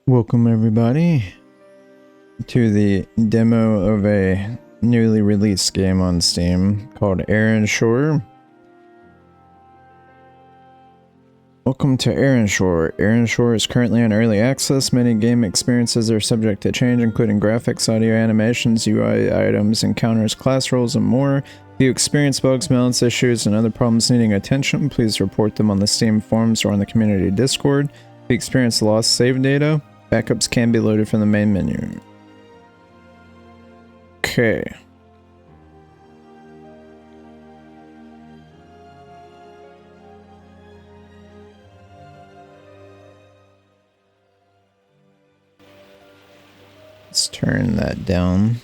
Welcome everybody to the demo of a newly released game on Steam called Erenshor. Welcome to Erenshor. Erenshor is currently in early access. Many game experiences are subject to change, including graphics, audio, animations, UI items, encounters, class roles, and more. If you experience bugs, balance issues, and other problems needing attention, please report them on the Steam forums or on the community Discord. If you experience lost save data, backups can be loaded from the main menu. Okay. Let's turn that down.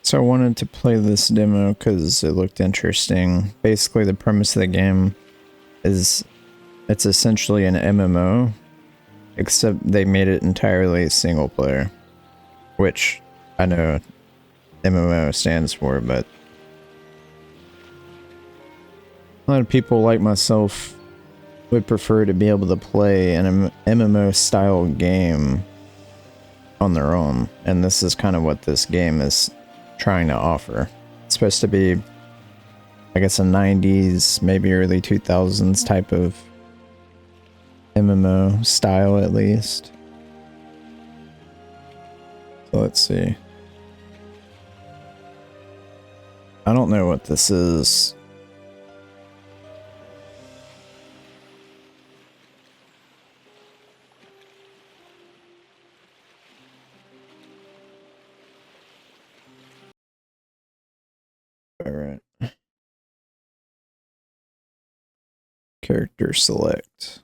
So I wanted to play this demo because it looked interesting. Basically, the premise of the game is it's essentially an MMO, except they made it entirely single player, which I know MMO stands for, but a lot of people like myself would prefer to be able to play an MMO style game on their own, and this is kind of what this game is trying to offer. It's supposed to be, I guess, a 90s, maybe early 2000s type of MMO style, at least. So let's see. I don't know what this is. Alright. Character select.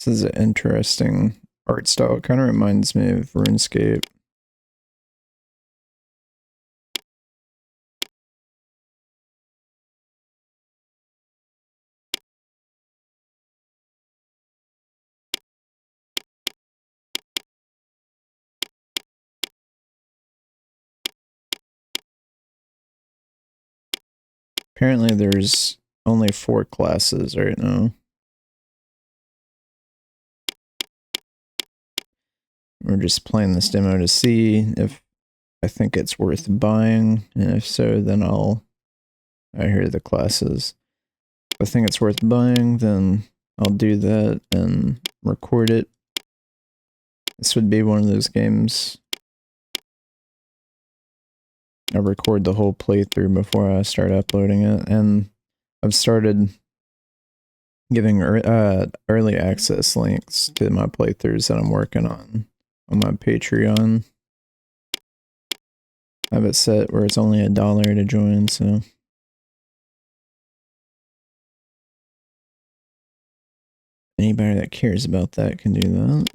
This is an interesting art style. It kind of reminds me of RuneScape. Apparently there's only 4 classes right now. We're just playing this demo to see if I think it's worth buying, and if so, then I hear the classes. If I think it's worth buying, then I'll do that and record it. This would be one of those games I record the whole playthrough before I start uploading it, and I've started giving early access links to my playthroughs that I'm working on my Patreon. I have it set where it's only $1 to join, so anybody that cares about that can do that.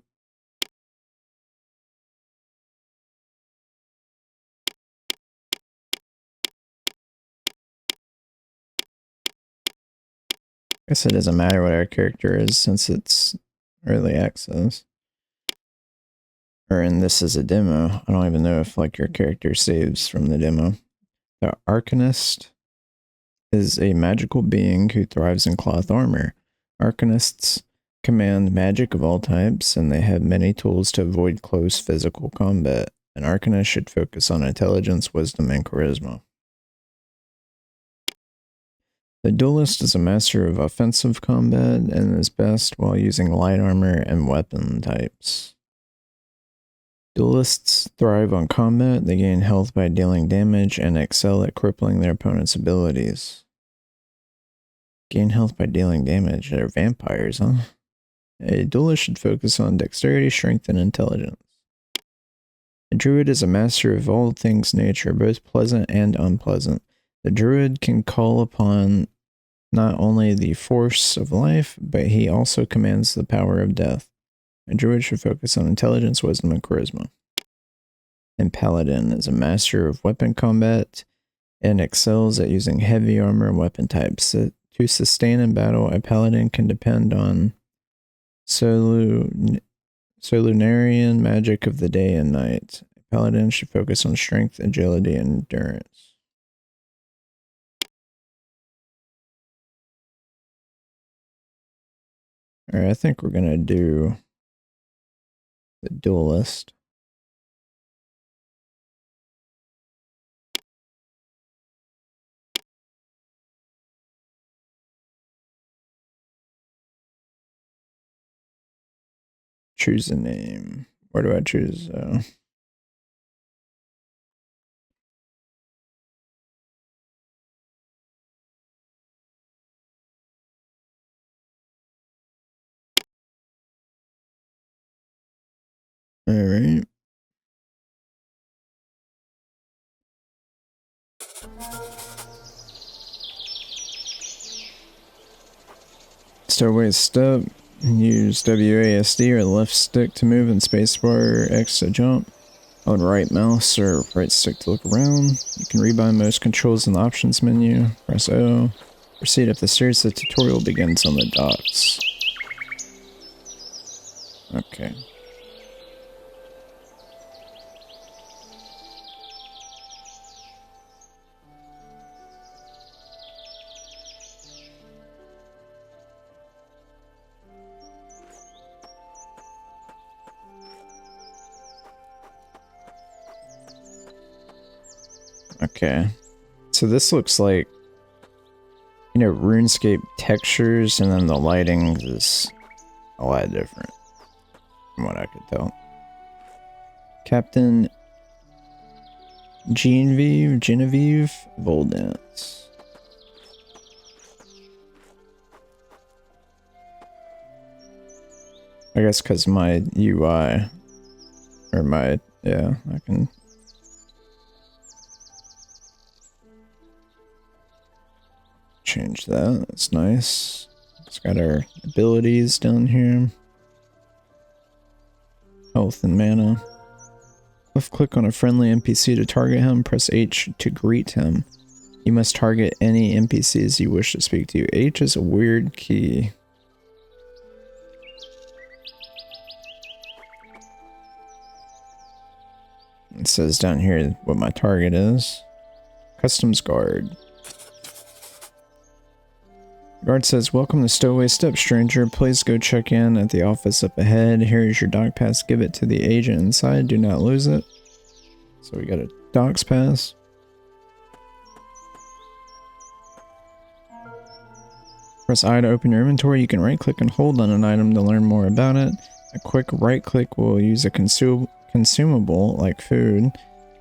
I guess it doesn't matter what our character is since it's early access. And this is a demo. I don't even know if like your character saves from the demo. The Arcanist is a magical being who thrives in cloth armor. Arcanists command magic of all types, and they have many tools to avoid close physical combat. An Arcanist should focus on intelligence, wisdom, and charisma. The Duelist is a master of offensive combat and is best while using light armor and weapon types. Duelists thrive on combat, they gain health by dealing damage, and excel at crippling their opponent's abilities. Gain health by dealing damage. They're vampires, huh? A duelist should focus on dexterity, strength, and intelligence. A druid is a master of all things nature, both pleasant and unpleasant. The druid can call upon not only the force of life, but he also commands the power of death. A druid should focus on intelligence, wisdom, and charisma. And paladin is a master of weapon combat and excels at using heavy armor and weapon types. To sustain in battle, a paladin can depend on solunarian magic of the day and night. A paladin should focus on strength, agility, and endurance. Alright, I think we're gonna do the duelist. Choose a name. Where do I choose? Alright. Stowaway step. Use WASD or the left stick to move and spacebar X to jump. On right mouse or right stick to look around. You can rebind most controls in the options menu. Press O. Proceed up the stairs. The tutorial begins on the docks. Okay. Okay. So this looks like, you know, RuneScape textures, and then the lighting is a lot different from what I could tell. Captain Genevieve Voldance. I guess because my UI, or my, yeah, I can change that. That's nice. It's got our abilities down here. Health and mana. Left click on a friendly NPC to target him. Press H to greet him. You must target any NPCs you wish to speak to. H is a weird key. It says down here what my target is. Customs guard. Guard says, welcome to Stowaway Step, stranger. Please go check in at the office up ahead. Here is your dock pass. Give it to the agent inside. Do not lose it. So we got a docks pass. Press I to open your inventory. You can right click and hold on an item to learn more about it. A quick right click will use a consumable like food.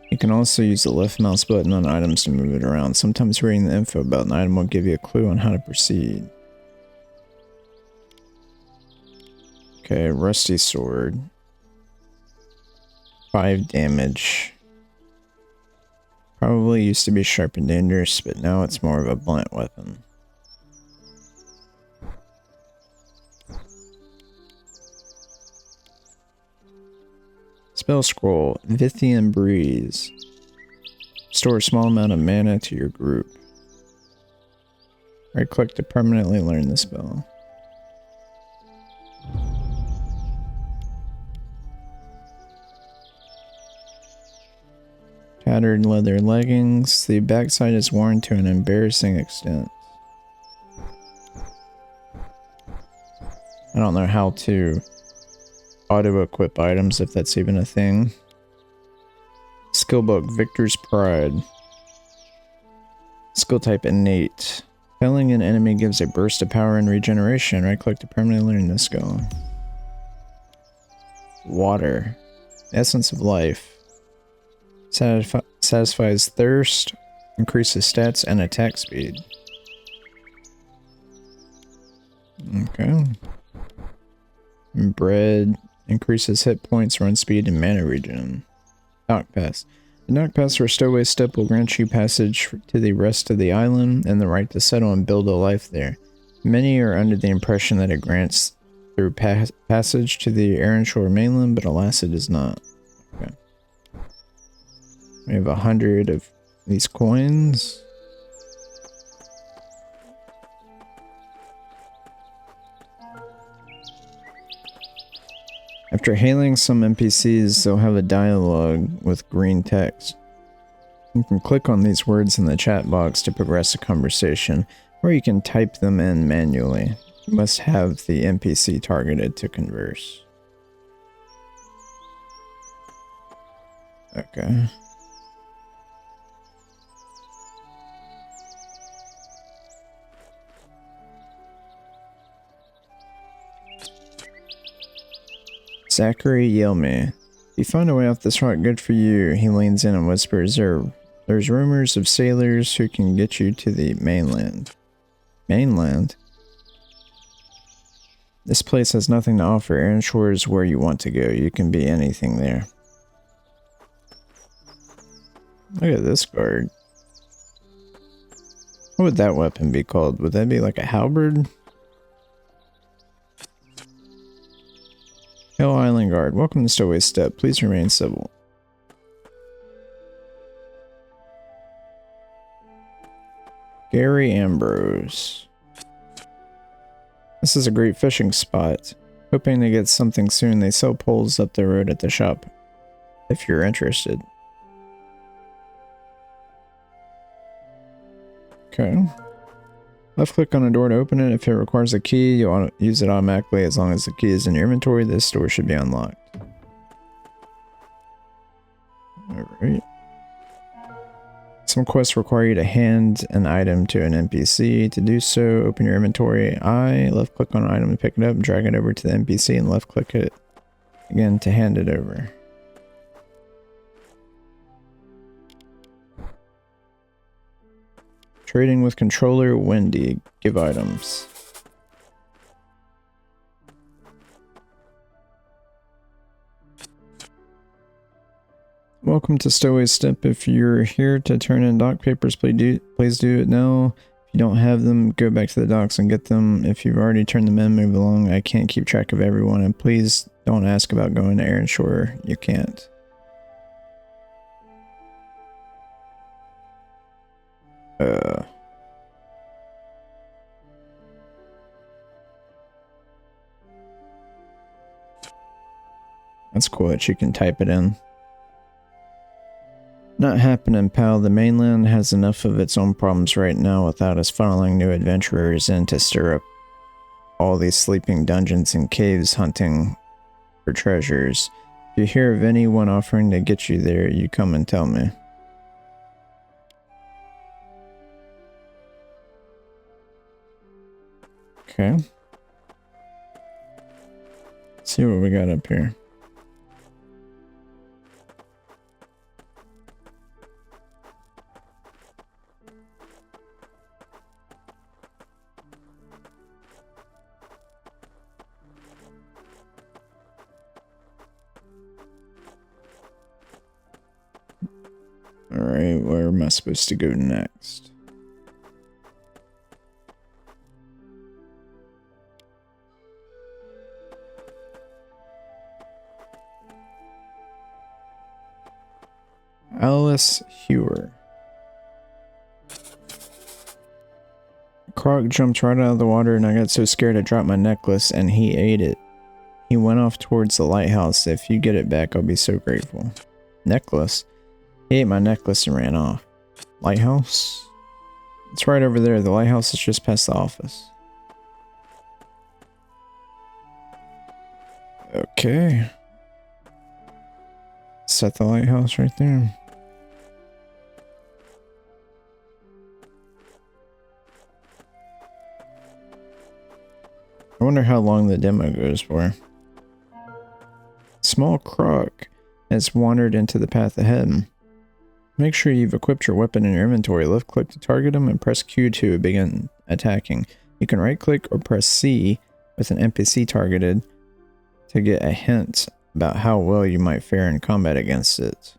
You can also use the left mouse button on items to move it around. Sometimes reading the info about an item will give you a clue on how to proceed. Okay, rusty sword. 5 damage. Probably used to be sharp and dangerous, but now it's more of a blunt weapon. Spell scroll, Vithian Breeze. Store a small amount of mana to your group. Right click to permanently learn the spell. Tattered leather leggings. The backside is worn to an embarrassing extent. I don't know how to auto-equip items, if that's even a thing. Skill book, Victor's Pride. Skill type, innate. Felling an enemy gives a burst of power and regeneration. Right click to permanently learn this skill. Water. Essence of life. Satisfies thirst, increases stats and attack speed. Okay. Bread. Increases hit points, run speed, and mana regen. Dock Pass. The Dock Pass or Stowaway Step will grant you passage to the rest of the island and the right to settle and build a life there. Many are under the impression that it grants through passage to the Erenshor mainland, but alas it does not. Okay. We have 100 of these coins. After hailing some NPCs, they'll have a dialogue with green text. You can click on these words in the chat box to progress a conversation, or you can type them in manually. You must have the NPC targeted to converse. Okay. Zachary Yelme. You find a way off this rock, good for you. He leans in and whispers, there's rumors of sailors who can get you to the mainland. Mainland? This place has nothing to offer. Erenshor is where you want to go. You can be anything there. Look at this guard. What would that weapon be called? Would that be like a halberd? Hill Island Guard. Welcome to Stowaway Step. Please remain civil. Gary Ambrose. This is a great fishing spot. Hoping to get something soon. They sell poles up the road at the shop. If you're interested. Okay. Left click on a door to open it. If it requires a key, you'll use it automatically. As long as the key is in your inventory, this door should be unlocked. Alright. Some quests require you to hand an item to an NPC. To do so, open your inventory. Left click on an item to pick it up, drag it over to the NPC, and left click it again to hand it over. Trading with controller Wendy. Give items. Welcome to Stowaway Step. If you're here to turn in dock papers, please do it now. If you don't have them, go back to the docks and get them. If you've already turned them in, move along. I can't keep track of everyone, and please don't ask about going to Erenshor. You can't. That's cool that you can type it in. Not happening, pal. The mainland has enough of its own problems right now without us funneling new adventurers in to stir up all these sleeping dungeons and caves hunting for treasures. If you hear of anyone offering to get you there, you come and tell me. Okay. Let's see what we got up here. Alright, where am I supposed to go next? Alice Hewer. Croc jumped right out of the water and I got so scared I dropped my necklace and he ate it. He went off towards the lighthouse. If you get it back, I'll be so grateful. Necklace? He ate my necklace and ran off. Lighthouse? It's right over there. The lighthouse is just past the office. Okay. Set the lighthouse right there. I wonder how long the demo goes for. Small croc has wandered into the path ahead. Make sure you've equipped your weapon in your inventory. Left click to target him and press Q to begin attacking. You can right click or press C with an NPC targeted to get a hint about how well you might fare in combat against it.